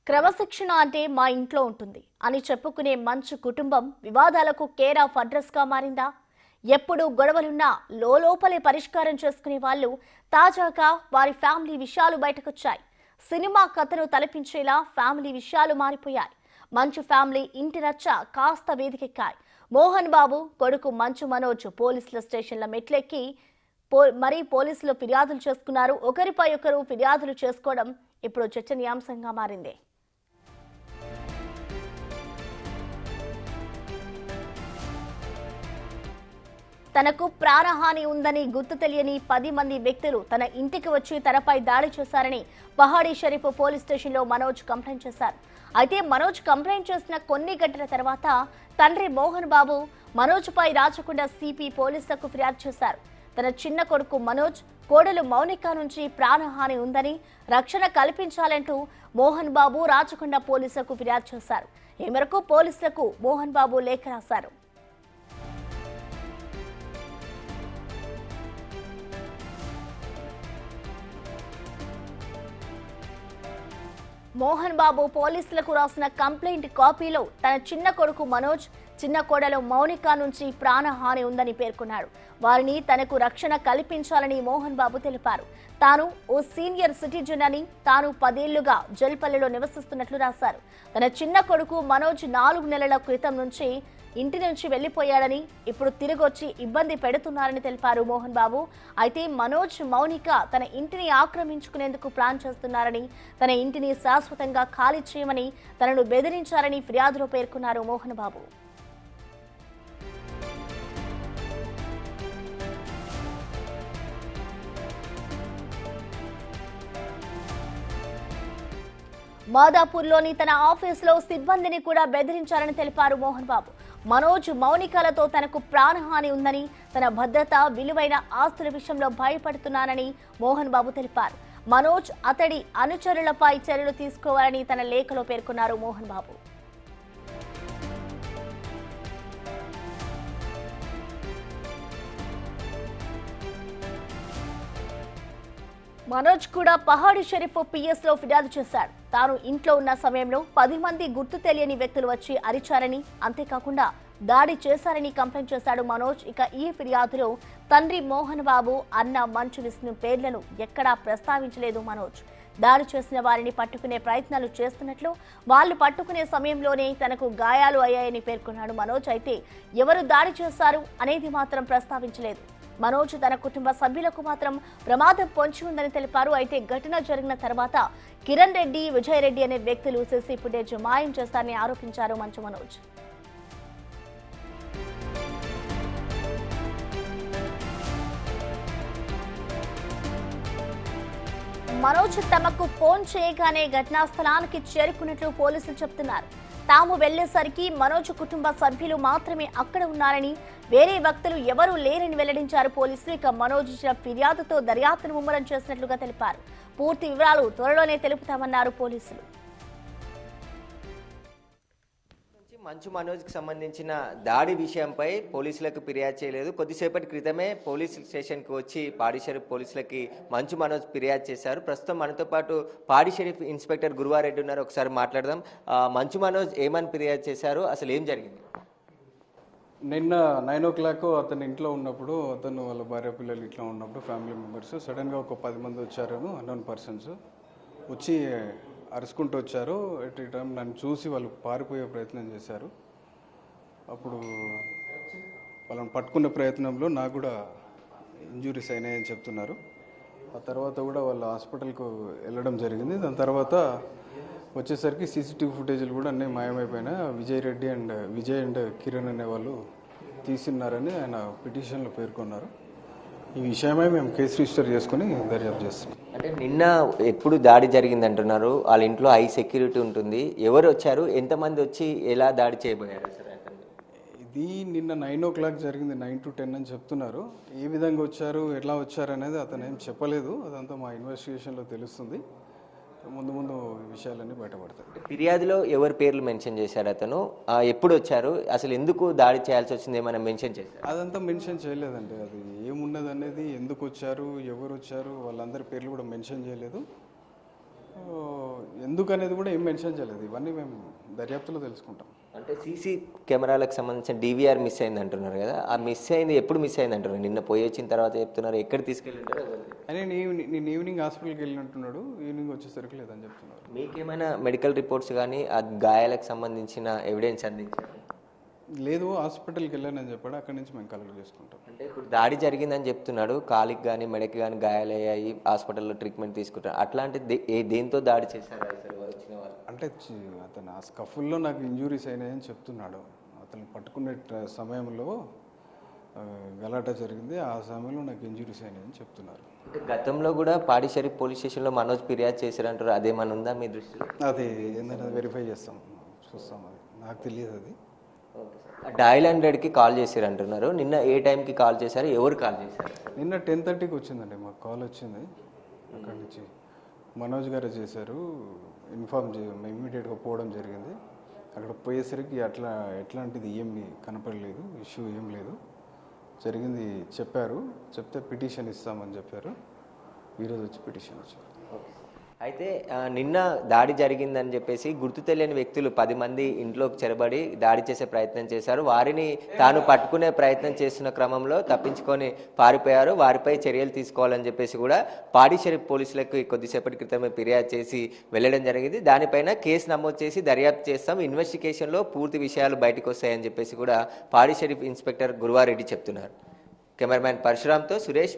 క్రమశిక్షణ అంటే మా ఇంట్లో ఉంటుంది అని చెప్పుకునే మంచు కుటుంబం వివాదాలకు కేర్ ఆఫ్ అడ్రస్ గా మారిందా? ఎప్పుడు గొడవలున్నా లోపలే పరిష్కారం చేసుకునే వాళ్ళు తాజాగా వారి ఫ్యామిలీ విషయాలు బయటకొచ్చాయి. సినిమా కథను తలపించేలా ఫ్యామిలీ విషయాలు మారిపోయాయి. మంచు ఫ్యామిలీ ఇంటి రచ్చ కాస్త వేదికెక్కాయి. మోహన్ బాబు కొడుకు మంచు మనోజ్ పోలీసుల స్టేషన్ల మెట్లెక్కి మరీ పోలీసులు ఫిర్యాదులు చేసుకున్నారు. ఒకరిపై ఒకరు ఫిర్యాదులు చేసుకోవడం ఇప్పుడు చర్చనీయాంశంగా మారింది. తనకు ప్రాణహాని ఉందని గుర్తు తెలియని 10 మంది వ్యక్తులు తన ఇంటికి వచ్చి తనపై దాడి చేశారని పహాడీ షరీఫ్ పోలీస్ స్టేషన్లో మనోజ్ కంప్లైంట్ చేశారు. అయితే మనోజ్ కంప్లైంట్ చేసిన కొన్ని గంటల తర్వాత తండ్రి మోహన్ బాబు మనోజ్పై రాచకొండ సిపి పోలీసులకు ఫిర్యాదు చేశారు. తన చిన్న కొడుకు మనోజ్, కోడలు మౌనిక నుంచి ప్రాణహాని ఉందని రక్షణ కల్పించాలంటూ మోహన్ బాబు రాచకొండ పోలీసులకు ఫిర్యాదు చేశారు. ఈ మేరకు పోలీసులకు మోహన్ బాబు లేఖ రాశారు. మోహన్ బాబు పోలీసులకు రాసిన కంప్లైంట్ కాపీలో తన చిన్న కొడుకు మనోజ్, చిన్న కోడలు మౌనిక నుంచి ప్రాణహాని ఉందని పేర్కొన్నాడు. వారిని తనకు రక్షణ కల్పించాలని మోహన్ బాబు తెలిపారు. తాను ఓ సీనియర్ సిటిజన్ అని, తాను 10 ఏళ్లుగా జల్పల్లిలో నివసిస్తున్నట్లు రాశారు. తన చిన్న కొడుకు మనోజ్ 4 నెలల క్రితం నుంచి ఇంటి నుంచి వెళ్లిపోయాడని, ఇప్పుడు తిరిగొచ్చి ఇబ్బంది పెడుతున్నారని తెలిపారు మోహన్ బాబు. అయితే మనోజ్, మౌనిక తన ఇంటిని ఆక్రమించుకునేందుకు ప్లాన్ చేస్తున్నారని, తన ఇంటిని శాశ్వతంగా ఖాళీ చేయమని తనను బెదిరించారని ఫిర్యాదులో పేర్కొన్నారు మోహన్ బాబు. మాదాపూర్లోని తన ఆఫీసులో సిబ్బందిని కూడా బెదిరించారని తెలిపారు మోహన్ బాబు. మనోజ్, మౌనికలతో తనకు ప్రాణహాని ఉందని, తన భద్రత, విలువైన ఆస్తుల విషయంలో భయపడుతున్నానని మోహన్ బాబు తెలిపారు. మనోజ్, అతడి అనుచరులపై చర్యలు తీసుకోవాలని తన లేఖలో పేర్కొన్నారు మోహన్ బాబు. మనోజ్ కూడా పహాడీ షరీఫ్ పిఎస్ లో ఫిర్యాదు చేశాడు. తాను ఇంట్లో ఉన్న సమయంలో 10 మంది గుర్తు తెలియని వ్యక్తులు వచ్చి అరిచారని, అంతేకాకుండా దాడి చేశారని కంప్లైంట్ చేశాడు మనోజ్. ఇక ఈ ఫిర్యాదులో తండ్రి మోహన్ బాబు, అన్న మంచు విష్ణు పేర్లను ఎక్కడా ప్రస్తావించలేదు మనోజ్. దాడి చేసిన వారిని పట్టుకునే ప్రయత్నాలు చేస్తున్నట్లు, వాళ్ళు పట్టుకునే సమయంలోనే తనకు గాయాలు అయ్యాయని పేర్కొన్నాడు మనోజ్. అయితే ఎవరు దాడి చేశారు అనేది మాత్రం ప్రస్తావించలేదు. మనోజ్ తన కుటుంబ సభ్యులకు మాత్రం ప్రమాదం పొంచి ఉందని తెలిపారు. అయితే ఘటన జరిగిన తర్వాత కిరణ్ రెడ్డి, విజయ్ రెడ్డి అనే వ్యక్తులు సీసీ ఫుటేజ్ మాయం చేస్తారని ఆరోపించారు మంచు మనోజ్. మనోజ్ తమకు ఫోన్ చేయగానే ఘటనా స్థలానికి చేరుకున్నట్లు పోలీసులు చెబుతున్నారు. తాము వెళ్లేసరికి మనోజ్ కుటుంబ సభ్యులు మాత్రమే అక్కడ ఉన్నారని, వేరే వ్యక్తులు ఎవరూ లేరని వెల్లడించారు పోలీసులు. ఇక మనోజ్ ఇచ్చిన ఫిర్యాదుతో దర్యాప్తును ముమ్మరం చేసినట్లుగా తెలిపారు. పూర్తి వివరాలు త్వరలోనే తెలుపుతామన్నారు పోలీసులు. మంచు మనోజ్కి సంబంధించిన దాడి విషయంపై పోలీసులకు ఫిర్యాదు చేయలేదు. కొద్దిసేపటి క్రితమే పోలీస్ స్టేషన్కి వచ్చి పాడి షరీఫ్ పోలీసులకి మంచు మనోజ్ ఫిర్యాదు చేశారు. ప్రస్తుతం మనతో పాటు పాడి షరీఫ్ ఇన్స్పెక్టర్ గురువారెడ్డి ఉన్నారు. ఒకసారి మాట్లాడదాం. మంచు మనోజ్ ఏమని ఫిర్యాదు చేశారు, అసలు ఏం జరిగింది? నిన్న 9 o'clock అతను ఇంట్లో ఉన్నప్పుడు, అతను వాళ్ళ భార్య పిల్లలు ఇట్లా ఉన్నప్పుడు ఫ్యామిలీ మెంబర్స్ సడన్గా ఒక 10 మంది వచ్చారేమో, అన్నోన్ పర్సన్స్ వచ్చి అరుచుకుంటూ వచ్చారు. ఎట్ ఈ టైం నన్ను చూసి వాళ్ళు పారిపోయే ప్రయత్నం చేశారు. అప్పుడు వాళ్ళని పట్టుకునే ప్రయత్నంలో నాకు కూడా ఇంజురీస్ అయినాయని చెప్తున్నారు. ఆ తర్వాత కూడా వాళ్ళ హాస్పిటల్కు వెళ్ళడం జరిగింది. దాని తర్వాత వచ్చేసరికి సీసీటీవీ ఫుటేజ్లు కూడా అన్నీ మాయమైపోయినాయి. విజయ్ అండ్ కిరణ్ అనే వాళ్ళు తీసిన్నారని ఆయన పిటిషన్లో పేర్కొన్నారు. ఈ విషయమై మేము కేసు రిజిస్టర్ చేసుకుని దర్యాప్తు చేస్తున్నాం. అంటే నిన్న ఎప్పుడు దాడి జరిగింది అంటున్నారు, వాళ్ళ ఇంట్లో హై సెక్యూరిటీ ఉంటుంది, ఎవరు వచ్చారు, ఎంతమంది వచ్చి ఎలా దాడి చేయబోయారు సార్? ఇది నిన్న 9 o'clock జరిగింది, 9 to 10 అని చెప్తున్నారు. ఏ విధంగా వచ్చారు, ఎట్లా వచ్చారు అనేది అతను ఏం చెప్పలేదు. అదంతా మా ఇన్వెస్టిగేషన్లో తెలుస్తుంది. ముందు విషయాలన్నీ బయటపడతాయి. ఫిర్యాదులో ఎవరి పేర్లు మెన్షన్ చేశారు, అతను ఎప్పుడు వచ్చారు, అసలు ఎందుకు దాడి చేయాల్సి వచ్చింది ఏమైనా మెన్షన్ చేశారు? అదంతా మెన్షన్ చేయలేదండి. అది ఏమున్నది అనేది, ఎందుకు వచ్చారు, ఎవరు వచ్చారు, వాళ్ళందరి పేర్లు కూడా మెన్షన్ చేయలేదు. ఎందుకు అనేది కూడా ఏం మెన్షన్ చేయలేదు. ఇవన్నీ మేము దర్యాప్తులో తెలుసుకుంటాం. అంటే సీసీ కెమెరాలకు సంబంధించిన డీవీఆర్ మిస్ అయింది అంటున్నారు కదా, ఆ మిస్ అయింది ఎప్పుడు మిస్ అయింది అంటున్నారు? నిన్న పోయి వచ్చిన తర్వాత చెప్తున్నారు, ఎక్కడ తీసుకెళ్ళింటారు అసలు? అని నేను ఈవినింగ్ హాస్పిటల్కి వెళ్ళినట్టున్నాడు, ఈవినింగ్ వచ్చేసరికి లేదని చెప్తున్నారు. మీకేమైనా మెడికల్ రిపోర్ట్స్ కానీ ఆ గాయాలకు సంబంధించిన ఎవిడెన్స్ అందించారు? లేదు, హాస్పిటల్కి వెళ్ళానని చెప్పాడు, అక్కడి నుంచి మేము కలెక్ట్ చేసుకుంటాం. అంటే ఇప్పుడు దాడి జరిగిందని చెప్తున్నాడు, కాలికి కానీ మెడకి కానీ గాయాలయ్యాయి, హాస్పిటల్లో ట్రీట్మెంట్ తీసుకుంటారు. అట్లాంటి దేంతో దాడి చేశారు అసలు వచ్చిన వాళ్ళు? అంటే అతను ఆ స్కఫుల్లో నాకు ఇంజురీస్ అయినాయని చెప్తున్నాడు. అతను పట్టుకునే సమయంలో గలాటా జరిగింది, ఆ సమయంలో నాకు ఇంజురీస్ అయినాయని చెప్తున్నారు. అంటే గతంలో కూడా పాడి షరీఫ్ పోలీస్ స్టేషన్లో మనోజ్ ఫిర్యాదు చేశారంటారు, అదేమన్నా ఉందా మీ దృష్టిలో? అది ఏంటంటే వెరిఫై చేస్తాం, చూస్తాం, అది నాకు తెలియదు. అది డయల్ 100కి కాల్ చేశారు అంటున్నారు. నిన్న ఏ టైంకి కాల్ చేశారు, ఎవరు కాల్ చేశారు? నిన్న 10:30కి వచ్చిందండి, మాకు కాల్ వచ్చింది అక్కడి నుంచి. మనోజ్ గారు చేశారు, ఇన్ఫార్మ్ మేము ఇమీడియట్గా పోవడం జరిగింది. అక్కడ పోయేసరికి ఎట్లాంటిది ఏమి కనపడలేదు, ఇష్యూ ఏం లేదు, జరిగింది చెప్పారు. చెప్తే పిటిషన్ ఇస్తామని చెప్పారు. ఈరోజు వచ్చి పిటిషన్ వచ్చారు. అయితే నిన్న దాడి జరిగిందని చెప్పేసి గుర్తు తెలియని వ్యక్తులు 10 మంది ఇంట్లోకి చెరబడి దాడి చేసే ప్రయత్నం చేశారు. వారిని తాను పట్టుకునే ప్రయత్నం చేస్తున్న క్రమంలో తప్పించుకొని పారిపోయారు. వారిపై చర్యలు తీసుకోవాలని చెప్పేసి కూడా పాడి షరీఫ్ పోలీసులకు కొద్దిసేపటి క్రితమే ఫిర్యాదు చేసి వెళ్ళడం జరిగింది. దానిపైన కేసు నమోదు చేసి దర్యాప్తు చేస్తాం, ఇన్వెస్టిగేషన్లో పూర్తి విషయాలు బయటకు వస్తాయని చెప్పేసి కూడా పాడి షరీఫ్ ఇన్స్పెక్టర్ గురువారెడ్డి చెప్తున్నారు. కెమెరామ్యాన్ పరశురామ్తో సురేష్.